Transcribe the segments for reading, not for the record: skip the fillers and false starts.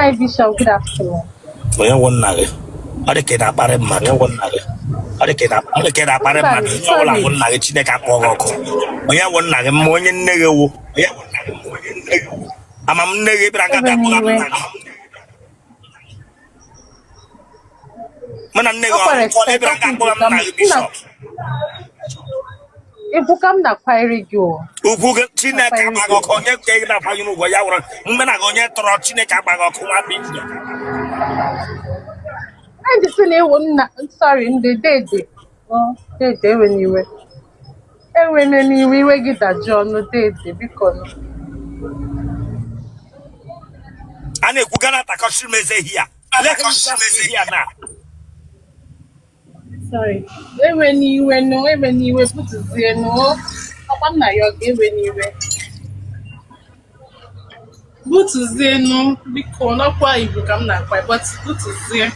Hi, Bishop. Good afternoon. Onye won na gị. Ọ dị ka ị na-akparị mmadụ, onye won na gị. Ọ dị ka ị na-akparị mmadụ, onye ọbụla won na gị Chineke akpọ gị ọkụ. Onye won na gị mma onye nne gị wụ. Ama m nne gị bịara nkata akpọ gị. Mana nne gị ọ bịara nkata akpọ gị Bishop. Ebukam na kwairi gị o. Ugwu gị Chineke agbaghị ọkụ onye nke gị na-akwanye n'ụgwọ ya wụrụ mgbe na gị onye tọrọ Chineke agbaghị ọkụ nwa bingo. I just say sorry, Dede. Oh, Dede, when you were. And when you were get that John, no Dede, because. And if we're gonna take here, let us say here now. Sorry. When you were no, when you were put to zero, upon my your game when you were. Put to zero, because not quite you become not quite, but put to zero.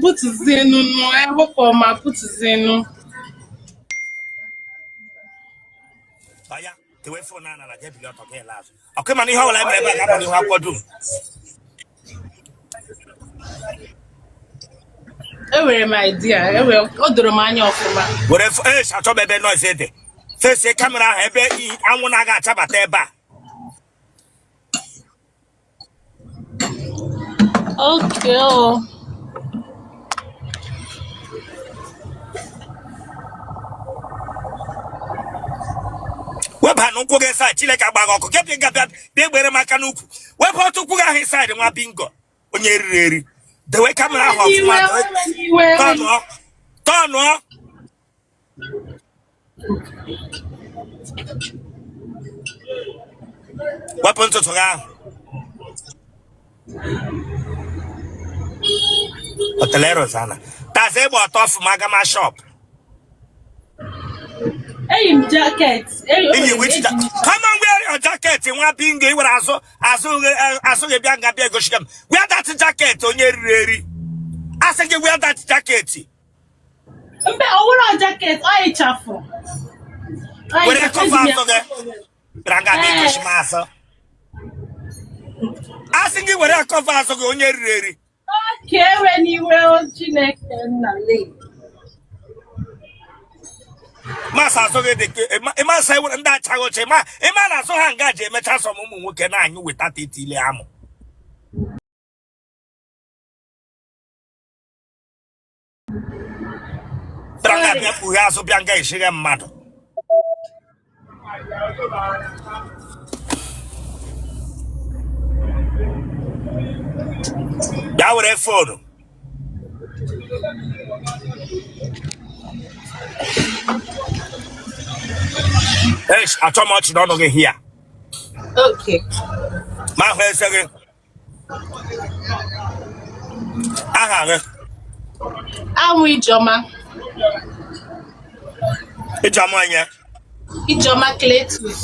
Put zenu no, I hope for my put zenu. Aya, the way for Nana, I get you out of here last. Okay, man, how I never have what do. My dear, I will order my offer. Whatever else, I told me noise it. First, a camera, I want to get Tabateba. Okay. Weba no go get side Chile ka bago get that they were makanuku. Weba to puga his side and bingo. Onye riri. The way camera off turn off. Weapon to Toga. Otele Sana. That's about off Magama shop. Hey, jacket. Come on, wear your jacket in one being gay. I saw the Bianca Begosham. Wear that jacket on your reary. I said you wear that jacket. Over a jacket, I chaffle. When I come out of the Bianca Begoshmasa. I think you wear a cover on your reary. Okay, when you will, Chinek and Lake. Massa so the man say what that child chema, a man so hang gaje, metas of Mumu can I with that Tiliamo. Branga Puyaso Bianca, she got mad. That would have phone. Yes, I told much don't get here. Okay. My friend second. I'm with Joma. It's a man, It's Joma Cletus.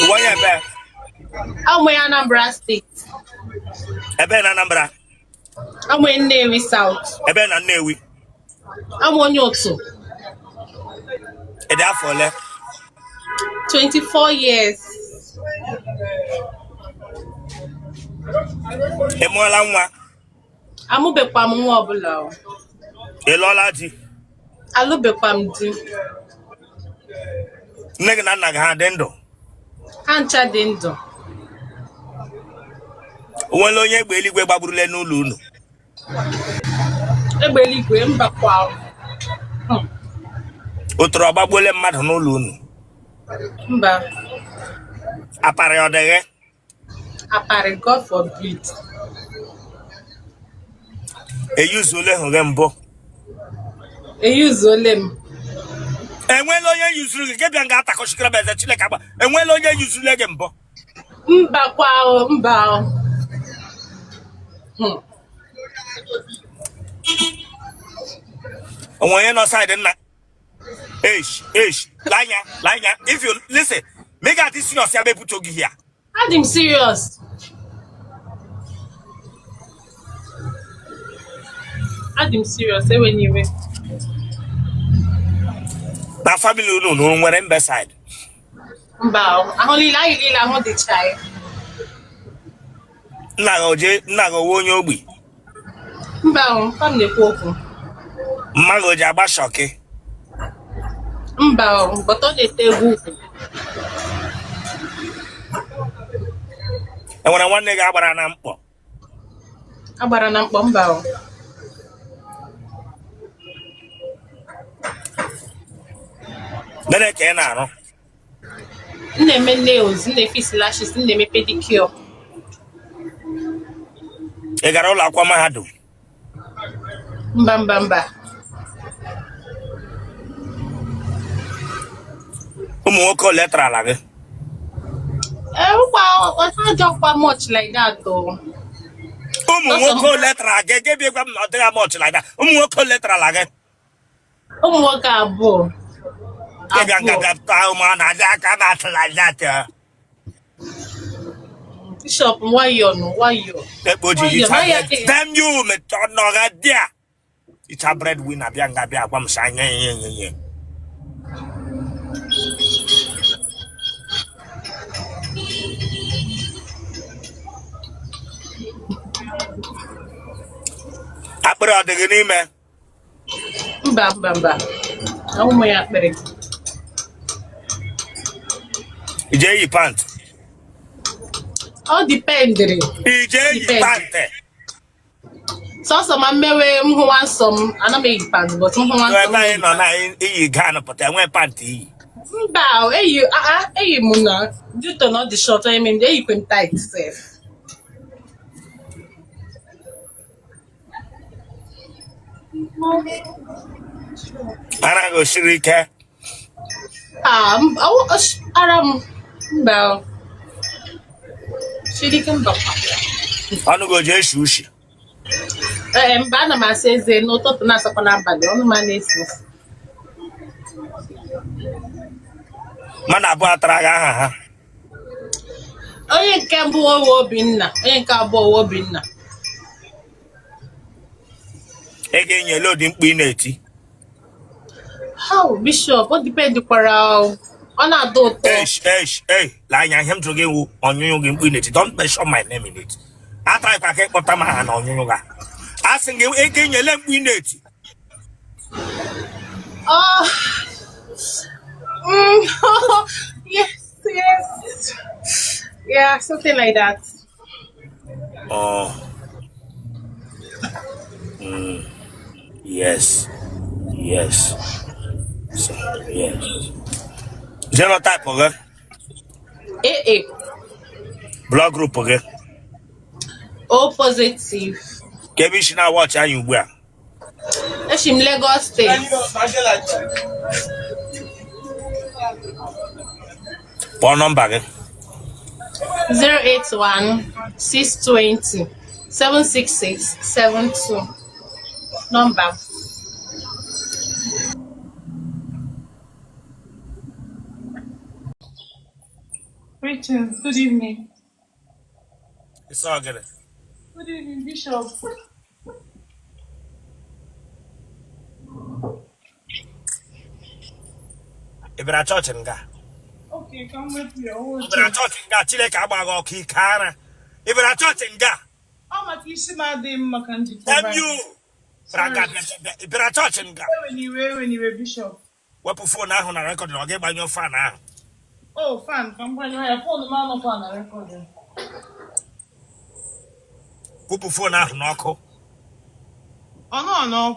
why a I'm with Anambra State. a ben Anambra, I'm with Navy South. a ben and Newi, I'm on Yoto. a therefore left 24 years. a more long one, I'm a Bepam Wobble. a lolati, I love Bepam. Neganaga dendo. Hancha Dindo. One loye belly where Babule no luno. A belly grim back. Utra Babule mat no luno. Mba. Apare de Apparent God forbid. a usually Hogembo. A use Olem. And when lawyer usually get Bianca Koshkaba as a Chilekaba, and when lawyer usually Gembo. Mba. And when you're not side and Lanya, if you listen, make a this yourself put here. Had him serious. When you were. My family no when I'm beside. Mba, ahụ niile anyị niile ahụ dịcha ya. Nna gị owe onye ogbi. Mba, ka m na-ekwu okwu. Mma gị o ji agba shọkị. Mba, bọtọ na-ete egwu ukwu. Enwere nwanne gị agbara na mkpọ. Agbara na mkpọ mba. Gịnị ka ị na-arụ? M na-eme nails, m na-efix lashes, m na-eme pedicure. Ị gara ụlọ akwụkwọ mahadum? Mba. Ụmụ nwoke ole tara ala gị? Not much like that though. Ụmụ nwoke ole tara gị? Gị bịa gwa m na ọ dịghị much like that. Ụmụ nwoke ole tara ala gị? Ụmụ nwoke abụọ. Ị bịa ngagapụta ụmụ a na-adị aka na-atụ like that. Bishop nwayọọ. Damn you, me nọga dia. It's breadwinner bịa nga bịa gwa m sa nye. Akpịrị ọ dị gị n'ime? Mba. Ahụ ya akpịrị. Ị je eyi pant? Ọ dipendịrị. Ị je eyi pant? Sọsọ ma mmewe m hụwa nsọ m, ana m eyi pant, but m hụwa nsọ m. Ebe anyị nọ na iyi gaa pụta enwe pant iyi. Mba, eyi m na due na ọ dị short, eyikwe m tight sef. Ara gị osiri ike? Ara m mba. Siri ike mba. Ọnụ gị o ji eshi ushi? Mba, ana m asa eze n'ụtụtụ na-asakwa n'abalị, ọnụ m na-esi. Mana abụọ atara gị aha ha? Onye nke mbụ owe Obinna, onye nke abụọ owe Obinna. Ị ga-enye load mkpu ị na-eti? How Bishop, ọ dipendikwara, ọ na-adọ ụtọ. Lee anya ihe m jụrụ gị wu ọnyụnyụ gị mkpu ị na-eti. Don't mention my name in it. Ataghịkwa ka ịkpọta m aha na ọnyụnyụ gị. A sị gị ị ga-enyele mkpu ị na-eti? Yes. Yeah, something like that. Yes. So, yes. Genotype of it? AA. Blood group of it? O positive. Kevin should not watch how you wear. Eshim Lagos State. Phone number? 081-620-76672. Number. Greetings. Good evening. It's all good. Good evening, Bishop. If you're a church and guy. Okay, come with me. Oh, If you're a church and guy, Chile Kabago Kikana. If you're a church and guy. how much is my name, Makandi? Damn you! If you're a church and guy. When you were Bishop. What before now on a record, I'll get by your fan now. Oh, fan. Come when you have phone the man of on a record. Who before now, Noko? Oh, no.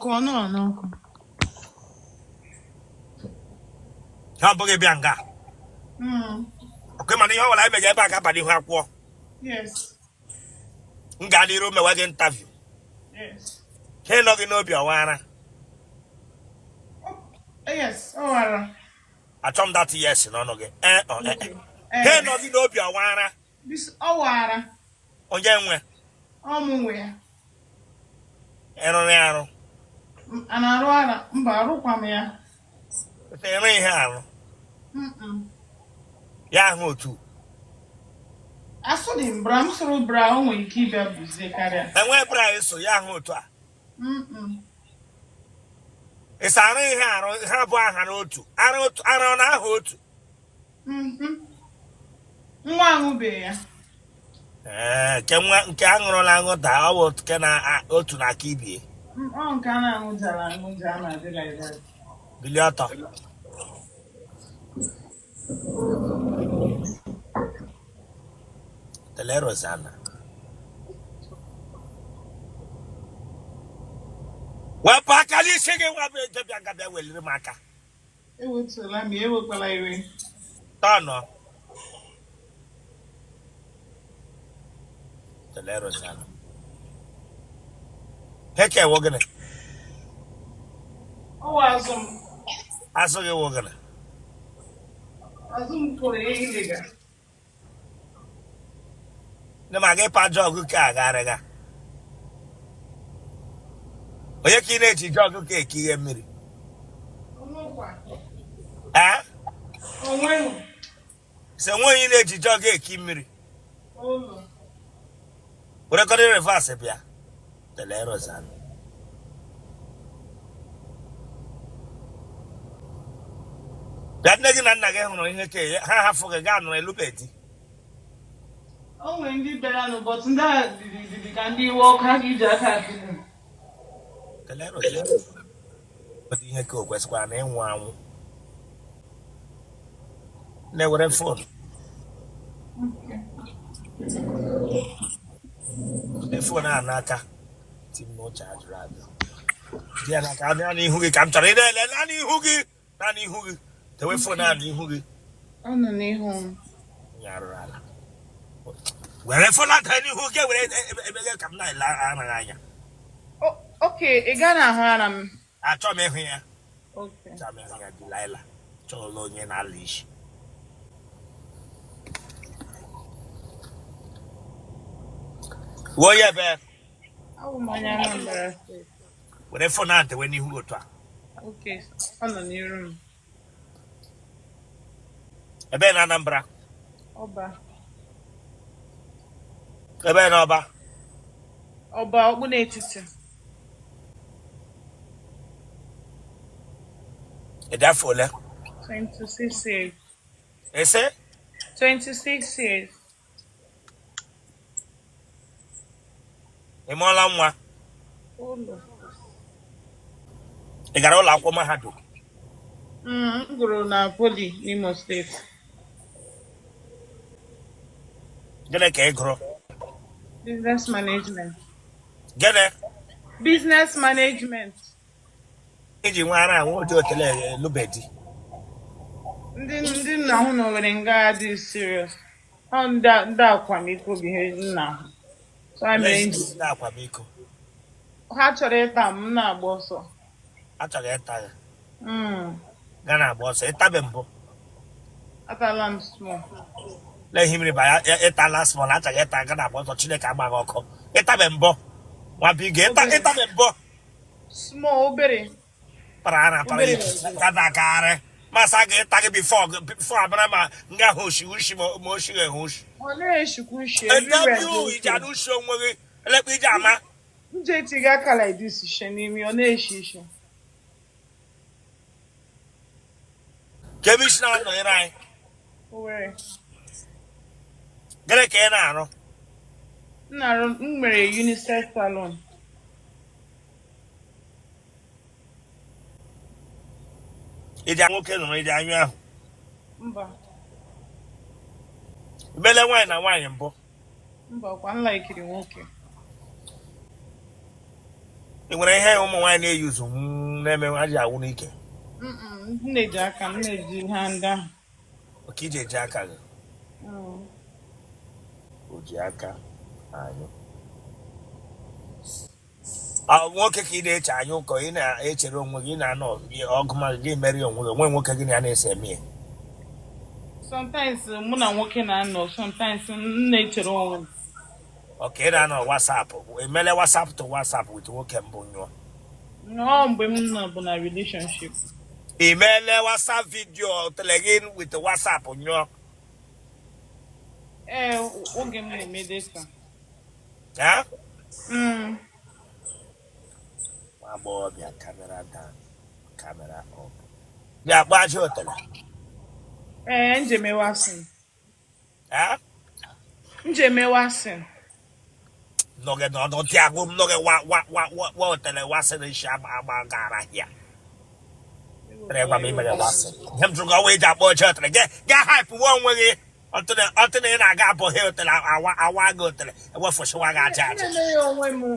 How big a bianga? Okay, man, you all I get back up at the war. Yes. Ngadi room a interview. Yes. Can't know your wana. Yes. Oh, Anra. I told that yes, no, no, Okay. Can't know your wana. This Anra. On Janway. Where? Enoniano. And Anra. Burukwa. They may have. Yahoo too. I saw him Bram through Brown when you keep up with the career. And where price so Yahoo to. It's a have one and two. I don't know. Nwa aṅụbe ya. Nke aṅụrụla aṅụta ọ bụ nke na otu na aka ibie. Ọ nke a na-aṅụjara aṅụja na-adị like that. Bilie ọtọ. Otele Rosanna. Wepụ aka n'isi gị nwa bụ ejebịa gabịa weliri m aka. Ewetụla m ya, ewekwala iwe. Tọnụ. Otele Rosanna. Heke ewo gịnị? Ọ wụ azụ m. Azụ gị ewo gịnị? Azụ m pụrụ ịhịga. Ndị ma gị pa jọgụ ka agarịga. Onye ka ị na-eji jọgụ ka eke ihe mmiri? Onweghị. Se nweghị na-eji jọgụ eke mmiri. Ụlọ. Werekọrọ revasị bịa. Otele Rosanna. Bịa nne gị na nna gị hụrụ ihe ka ha hafụ gị gaa nụrụ elube di. O nwere ndị bịara n'ụbọchị ndị a dịdị ka ndị iwe ọkụ ha ga-eji aka akụgbu. Otele Rosanna. Ọ dị ihe ka o kwesịkwara na ịnwụ anwụ. Na-ewere fon. Ndị fon a n'aka. Tim n'ụcha ajụrụ ajụ. Di ya n'aka anya n'ihu gị ka m chọrọ ịna-ele naanị ihu gị. Naanị ihu gị. Tewe fon a n'ihu gị. Ọ nọ n'ihu m. Nyarụrụ ala. Were fon a taa n'ihu gị were ebe gị ka m na-ele anaghị anya. Oke, ị gaa n'ahụ ara m. Achọ m ịhụ ya. Achọ m ịhụ ya Delilah. Chọọla onye na-ala isi. Wo ya ebe. Awụ m onye Anambra steeti. Were fon a tewe n'ihu otu a. Oke, ọ nọ n'iru m. Ebe na Anambra. Ọba. Ebe na Ọba. Ọba ọkpụ n'etiti. Ịdị afọ ole? 26 years. Ese? 26 years. Ị mụọla nwa? Ụlọ. Ị gara ụlọ akwụkwọ mahadum? M gụrụ na Poli n'Imo steeti. Gịnị ka ị gụrụ? Business management. Gịnị? Business management. Iji nwa ara ahụ ụdị Otele elubedi. Ndị nna hụ na nwere nga dị serious. Ọ ndị akwamiko bụ ihe nna ahụ. So I mean, Ndị akwamiko. ha chọrọ ịta m na-agba ọsọ. Achọrọ ịta ya. Gaa na-agba ọsọ. Ịtabe mbụ. Atala m small. Lehimiri ba ya ịtala small achọrọ ịta gaa na-agba ọsọ Chineke agbaghị ọkụ. Ịtabe mbụ. Nwa biga ịtabe mbụ. Small obere. Para gada masa ga-eta gị bifo abara ma nga hoshi ushi ma oshi ga-ehoshi. Ọ na-eshikwa ushi. Iji anụ ushi onwe gị elekwa iji ama. Nje etiga aka like this ishe n'imi ọ na-eshi ishe. Kebe isi na-anọnyere anyị. Owere. Gịnị ka ị na-arụ? M mere unisex salon. Ịdị nwoke nụrụ ịdị anyụ ahụ. Mba. Ibele nwaanyị na nwaanyị mbụ. Mba, kwa nlaikiri nwoke. Ị nwere ihe ụmụ nwaanyị na-eyuzu na-eme ha ji awụ n'ike? M na-eji aka m na-eji ha ndị ahụ. Oke iji eji aka gị. O ji aka anyụ. Nwoke ka ị na-eche anyụ ụkọ ị na-echere onwe gị ị na-anọ ọgụma gị meri onwe gị onwe nwoke gị na ya na-ese eme ya. Sometimes mụ na nwoke na-anọ, sometimes m na-echere onwe m. Ok, ị na-anọ WhatsApp. Emele WhatsApp to WhatsApp with nwoke mbụ nyụọ. Ọ mgbe m nọ bụ na relationship. Emele WhatsApp video telegin with WhatsApp nyụọ. Oge m na-eme data. Ha? Agbọghọbịa kamera down, kamera up. Bịa gbaji Otele. Njemewasin. Eh? Nje mewasin. Noge no tiago noge wa Otele wasen shaba gara here. Prega me mega wasen. Hem druga we ja bo chatre. Get hype one way. Otele na ga bo he Otele awa go Otele. E wa for sure ga charge.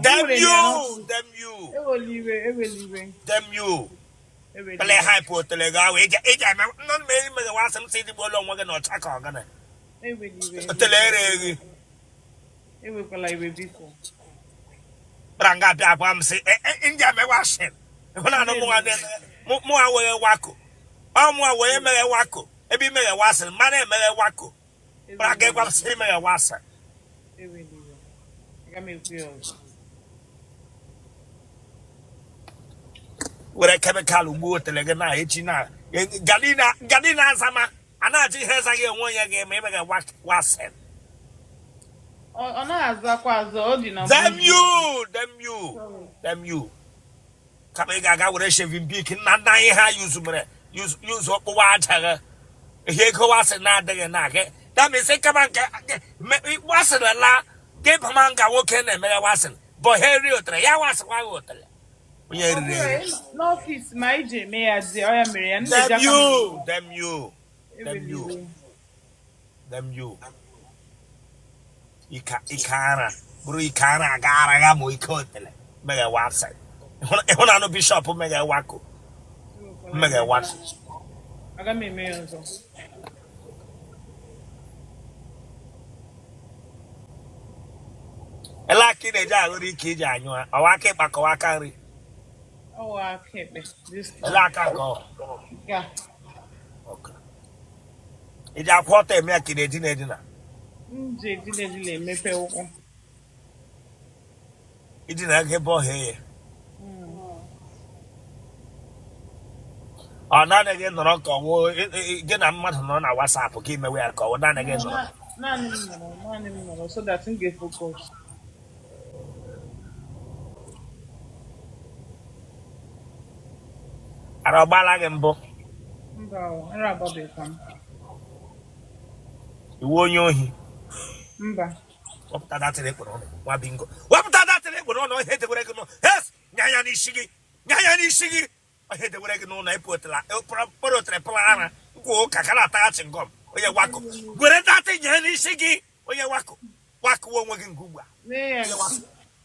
Damn you. Damn you. Play hype Otele ga we ja me no me mega wasen say the bolo one no chaka ogana. Otele Ewekwala iwe biko. Branga bia kwam say inja me wasen. Hona no mo awe wako. Amu awe mere wako. Ebi mere wasen, mane mere wako. Branga kwam say mere wasen. Eweliwe. Aga me kwiyo. Were chemical ugbo Otele na echi na. Gadina sama. Anaji heza ge won ye ge me mere wasen. Ọ na-azakwa azọ, ọ dị na Them you. Kame gaga were shaving big na ihe use okwa ajaga. He ko wasen na de na ge. That means say come on wasen la ge pamanga woke na mere wasen. But here Otele ya wasen wa Otele. Onye rere. n'ọfịs ma ije eme ya dị ọ ya mere ya Them you. Ikara. Buru ikara gara ga mo Otele. Mega wasen. Hona no bishop mega wako. Mega wasen. aga m eme ya ọzọ. Ela ki ne ja lori ki ja anyu a. Awa ke pa ko aka ri. Ọwụ aka ekpe. Ela aka ko. Ya. Okay. Ija kwota eme akide di na edina. Nje dile emepe ụkwụ. Idina ge bo he. Na na ge noro ko wo ge na mmadụ nọ na WhatsApp ka imewe ya ka wo na ge noro. Naanị m nọrọ so that m ga-efocus. Ara ọgbala gị mbụ. Mba o, nra agbabekwa m. Iwu onye ohi. Mba. Wapụta datịrị ekpere ọnụ. Nwa bingo. Wapụta datịrị ekpere ọnụ ihe dewere gị n'ụlọ. Yes! Nyanya n'isi gị. Nyanya n'isi gị. Ihe dewere gị n'ụlọ ịpụ Otele. Pụrụ Otele pụrụ ara. Nkwu ụka ka na-atagha chingom. Onye wako. Gwere datị nyanya n'isi gị. Onye wako. Wako onwe gị nke ugbu a.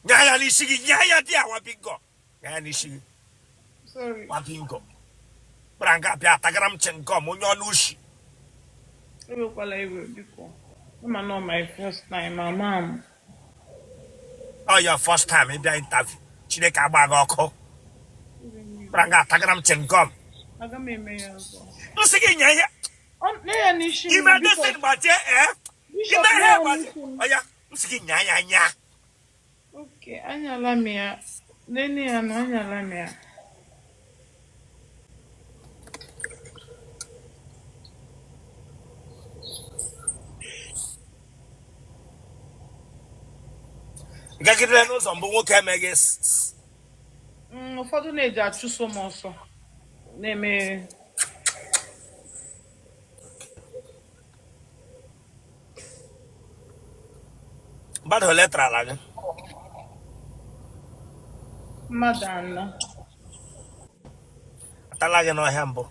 Nyanya n'isi gị. Nyanya dị a nwa bingo. Nyanya n'isi gị. Sorry. Nwa bingo. Branga bịa tagara m chingom onye ọnụ ushi. Ewekwala iwe biko. Ịma nọ my first time, ama m. Oh, your first time ị bịa interview. Chineke agba gị ọkụ. Branga tagara m chingom. Aga m eme ya ọzọ. Nsị gị nye ya. Nye ya n'isi m. Ime desi gbaje Bishop ime ya ya n'isi gbaje. m. Oya, nsị gị nya ya nya. Okay, anyala m ya. Nene ya na anyala m ya. Gagidere n'ụzọ mbụ nwoke emeghị Ụfọdụ na-eji achụso m ọsọ. Na-eme mmadụ ole trala gị. mmadụ anọ. Atala gị n'ọhịa mbụ.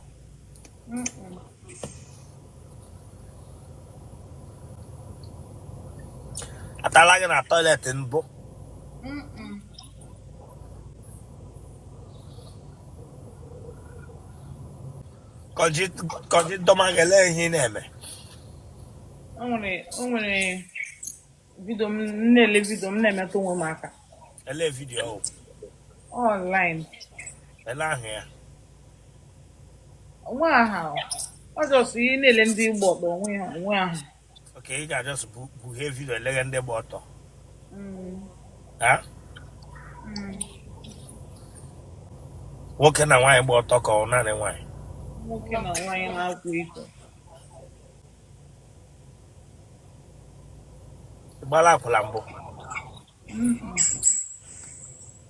Atala gị na toilet mbụ. Kọji dọma gị ele ihe ị na-eme. O nwere vidio m na-ele vidio m na-emetụ onwe m aka. Ele vidio ahụ. Online. Ele ahụ ya. Onwe aha. Ọ jọsụ ihe na-ele ndị Igbo ọkpọ onwe ahụ. Okay, ị ga-ajọsụ bughee vidio eleghe ndị gba ọtọ. Ha? Nwoke na nwaanyị gba ọtọ ka ọ naanị nwaanyị. Nwoke na nwaanyị na-akwa iko. Gbala akwụla mbụ.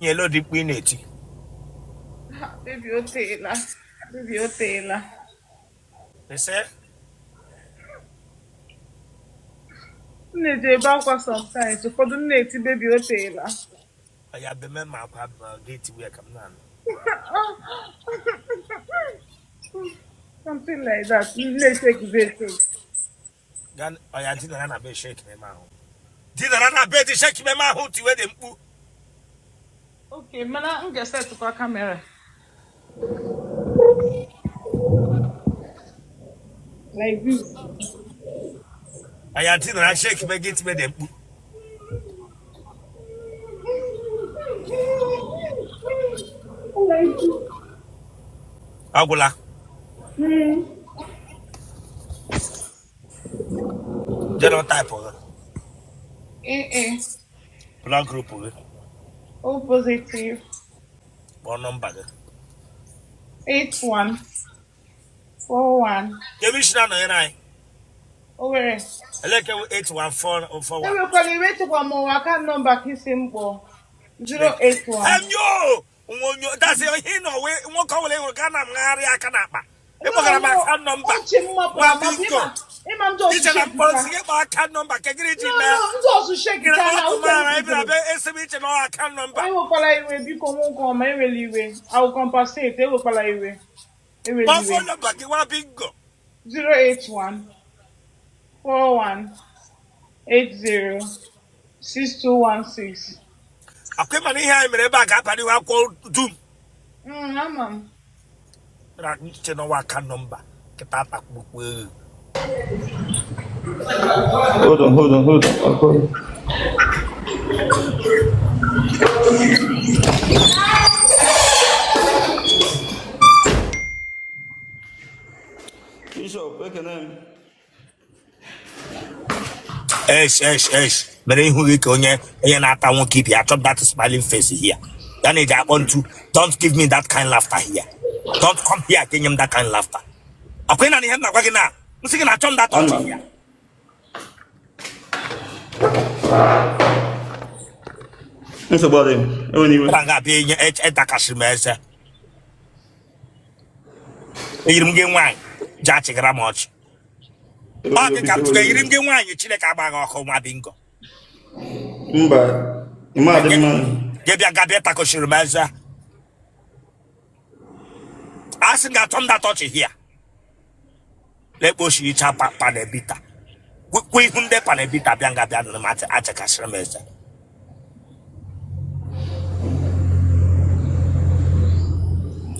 Nye lodi mkpu ị na-eti. Baby o teela. Ise? Na-eje ebe akwa sometimes. Ụfọdụ na-eti baby Otele. I have been my gate work. I'm not. Something like that. Na-shake baby. Gan, I didn't run a bed shake me mouth. Didn't run a bed shake me mouth to where them. Okay, mana m ga-set kwa camera. Like this. I didn't run shake me get me them. Like this. Agula. Hmm. General type of it. Eh. Blood group of it. O positive. One number. 8141. Commissioner no I. Owere. I like 81441. Ewekwala iwe chekwa ma ụwa aka nọmba ka isi mkpọ 081. Yo! That's a hint away. Won't call it Ghana Maria Canapa. If we're going to number. Ọchị mmapụ Wabingo. ịma ndị ọsụ Teacher, I'm shekita. posting about account number. Can you read No, email? ndị ọsụ shekita na Estimate no account number. ewekwala iwe biko nwoke ọma ewela iwe. I will compensate. Ewekwala iwe. Ewela My phone iwe. number, you want bingo. 081 41 80 6216. I came in here, I'm back up and you have called Doom. Ama m. I need to know what account number. Get that back book. Hold on. I'll call you. Bishop, wake your name. Esh. But who you can not won't keep you. I thought that smiling face here. Then I want to don't give me that kind of laughter here. Don't come here giving him that kind of laughter. I can't hear that working now. I'm saying I turn that on here. What's about him? Anyway. Ranga being at Takashimesa. You didn't get wine. Judging Ramoch. Oh, they come together. You didn't get wine. You chill about home. Bingo. Mba. Imagine. Get your Gabeta Koshirmeza. I think I turn that touch here. Let go she chap panebita. We hunde panebita bianga bianga matter at a Kashramesa.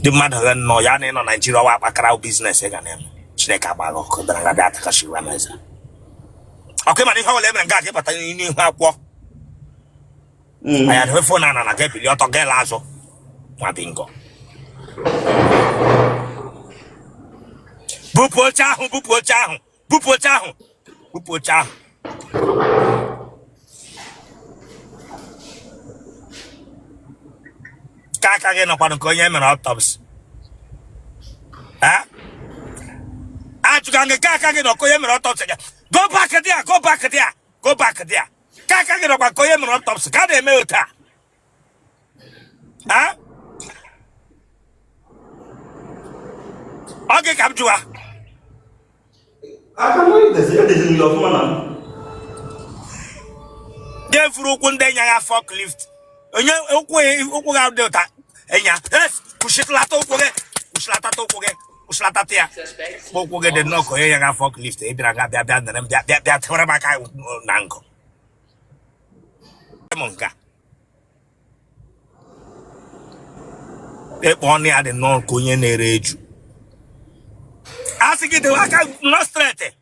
The mother no yan in Nigeria wa crowd business again. Chineka bago kodanga data Kashramesa. Okay, man, how let me get but I knew how walk. I had her phone and I get your togelazo. Mabingo. Bupo chahu. Kaka get no pan koye men autopsy. Huh? You can get kaka get no koye men autopsy. Go back there. Kaka get no koye men autopsy. Kade meuta. Huh? Okay, Kapjua. I can't wait. There's a lot of money. Then for Okundenya forklift. Oku out there. Yes, push it lato. Uslatatia. Spoke get the knock or a forklift. Ibraga Baban, that Horabaka Nanko. Monka. They only had a non Kuyen rage. Asking the work not straight.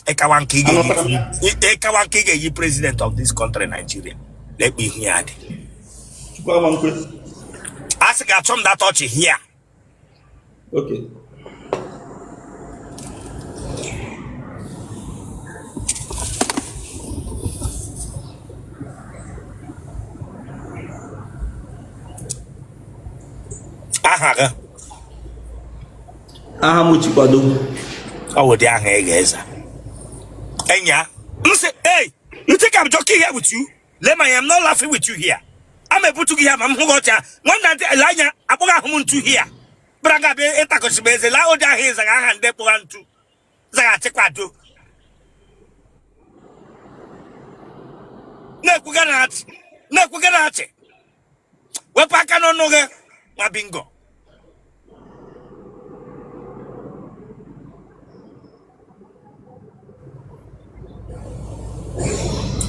Ekawankige, you president of this country, Nigeria. Let me hear it. Ask I from that touch here. Okay. Muchikwado. Oh, the guys. Enya, say, hey, you think I'm joking here with you? Lema, I'm not laughing with you here. I'm a put to here, I'm Hugota. One night, Elijah, I put a woman to here. Braga be etakoshibeze la oja hiza ga hande poantu. Zaga chekwado. Ne kuganati. Wepaka no noge mabingo.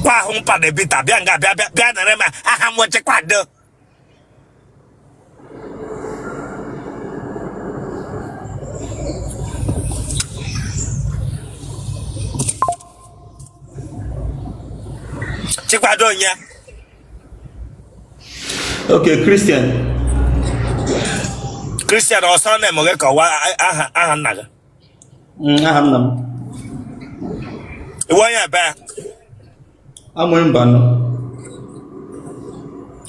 Kwa humpa de bita bianga bia na rema aha mo chekwado. Chekwado nya. Okay, Christian. Christian also na mo ge ko wa aha naga. Aha nam. Iwo ya ba. Amoy mbano.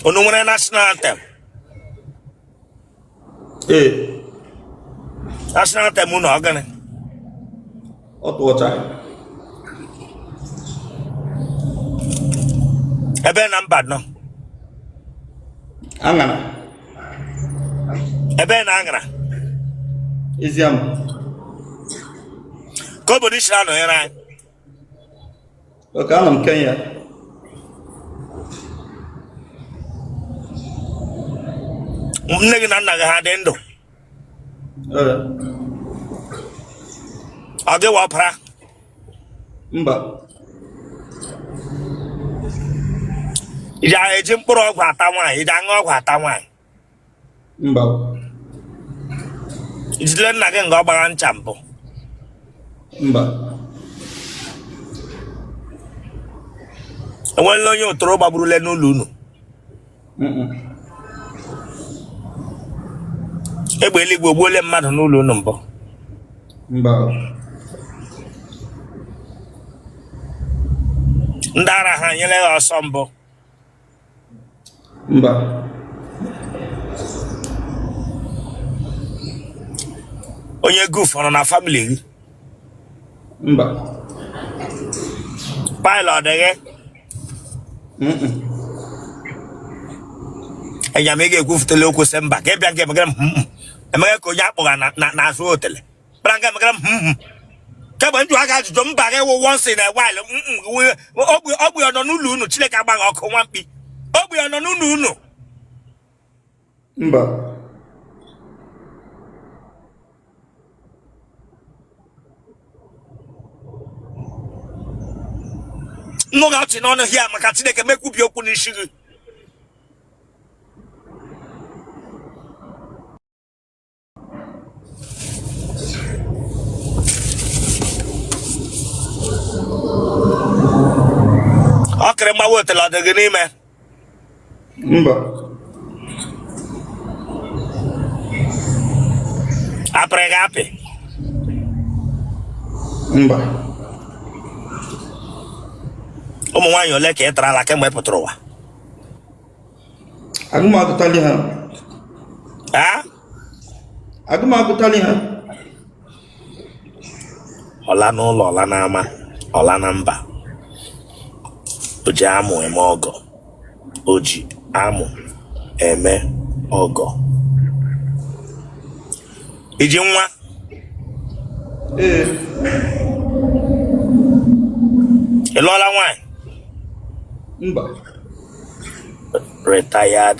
Onu nwere national anthem. National anthem no ogane. Otu wacha. Ebe na mba no. Angana. Ebe na angara. Eziam. Ko bodi shira no era. Okay, anam Kenya. Nne gị na nna gị ha dị ndụ. Ọ gị wapara. Mba. Iji eji mkpụrụ ọgwụ ata nwaanyị, iji aṅụ ọgwụ ata nwaanyị. Mba. Ijidere nna gị nga ọ gbara ncha mbụ. Mba. Enwela onye otoro gbaburule n'ụlọ unu. Egbe eluigwe ogbuole mmadụ n'ụlọ unu mbụ. Mba. Ndị ara ha nyere ya ọsọ mbụ. Mba. Onye goof nọ na family gị. Mba. Pilot gị. Enya m ị ga-ekwufutele okwu sị mba ka ị bịa nke emegara emegara ka onye akpọga n'azụ otele bịara nke emegara kemgbe njụ aga ajụjụ mba gị wụ once in a while ogbu ya nọ n'ụlọ unu Chineke agbaghị ọkụ nwa mkpi ogbu ya nọ n'ụlọ unu. Mba. Nnụ ga-achị n'ọnụ hịa maka Chineke mekwubi okwu n'isi gị. Ọ kịrị mgbawa otele ọ dị gị n'ime. Mba. Apịrị gị apị. Mba. Ụmụ nwaanyị ole ka ị tara ala kemgbe ị pụtara ụwa? Agụmagụtali ha. Agụmagụtali ha. Ọla n'ụlọ, ọla n'ama, ọla na mba. O ji amụ eme ọgọ. O ji amụ eme ọgọ. Iji nwa? Ị lụọla nwaanyị? Mba. Retired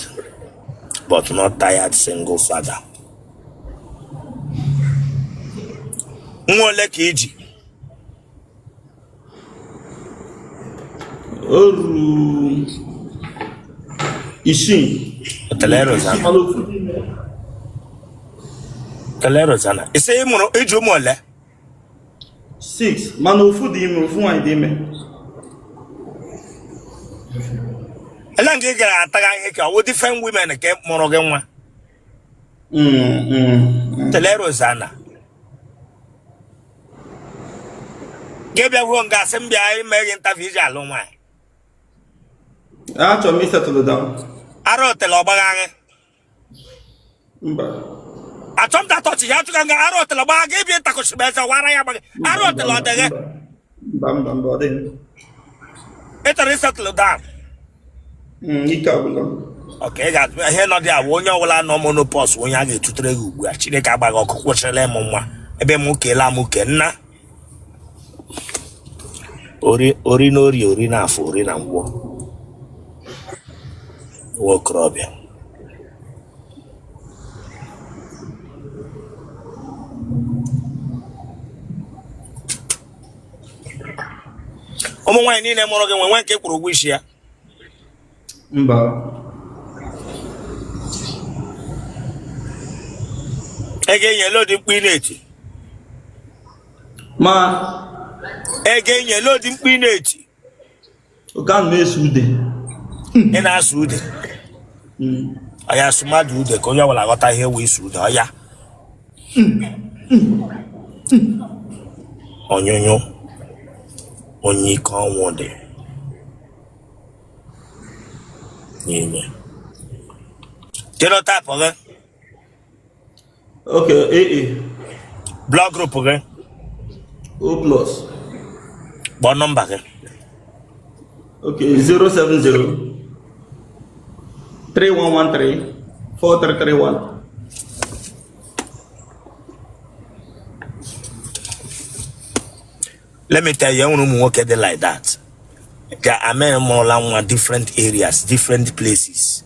but not tired single father. Nwa ole ka iji? Oru isii. Otele Rosanna. Otele Rosanna. Ise ị mụrụ iji ụmụ ole? 6 mana ofu dị ime ofu nwaanyị dị ime. Ele nke ị gara ataga ihe ka ọ different women ka mụrụ gị nwa. Otele Rosanna. Gị bịa hụ nga asị m bịa ime gị interview iji alụ nwaanyị. Achọrọ m isetụlụ down. Ara otele ọgbagha gị. Mba. Achọmta tọchị ya chụka nga ara otele ọgbagha gị ebi ntakọchịba eze wara ya gbagha. Ara otele ọ dị gị. Mba ọ dịghị. Ị chọrọ isetụlụ down. Ike agwụla. Okay, got here not there. One year will I no monopause when you get to the Ugu. Chineka bag or Coquelema. Ebe muke la muke na. Ori na for ori na wo krobia. Omo nwa ni na moro ge nwen ke kwuru gwishi ya. Mba. Ege yen lo di pineti. Ma. Ege yen lo di pineti. O kan me sude. Ina sude. Aya sumadu ude ko ya wala gota ihe we sude oya. Onyonyo. Onyi kan wonde. Yeme. Genotype okay? Okay, AA. Blood group okay? O plus. Bon number okay? Okay, 070 3113 4331. Let me tell you, I don't work like that. I mean, more like different areas, different places.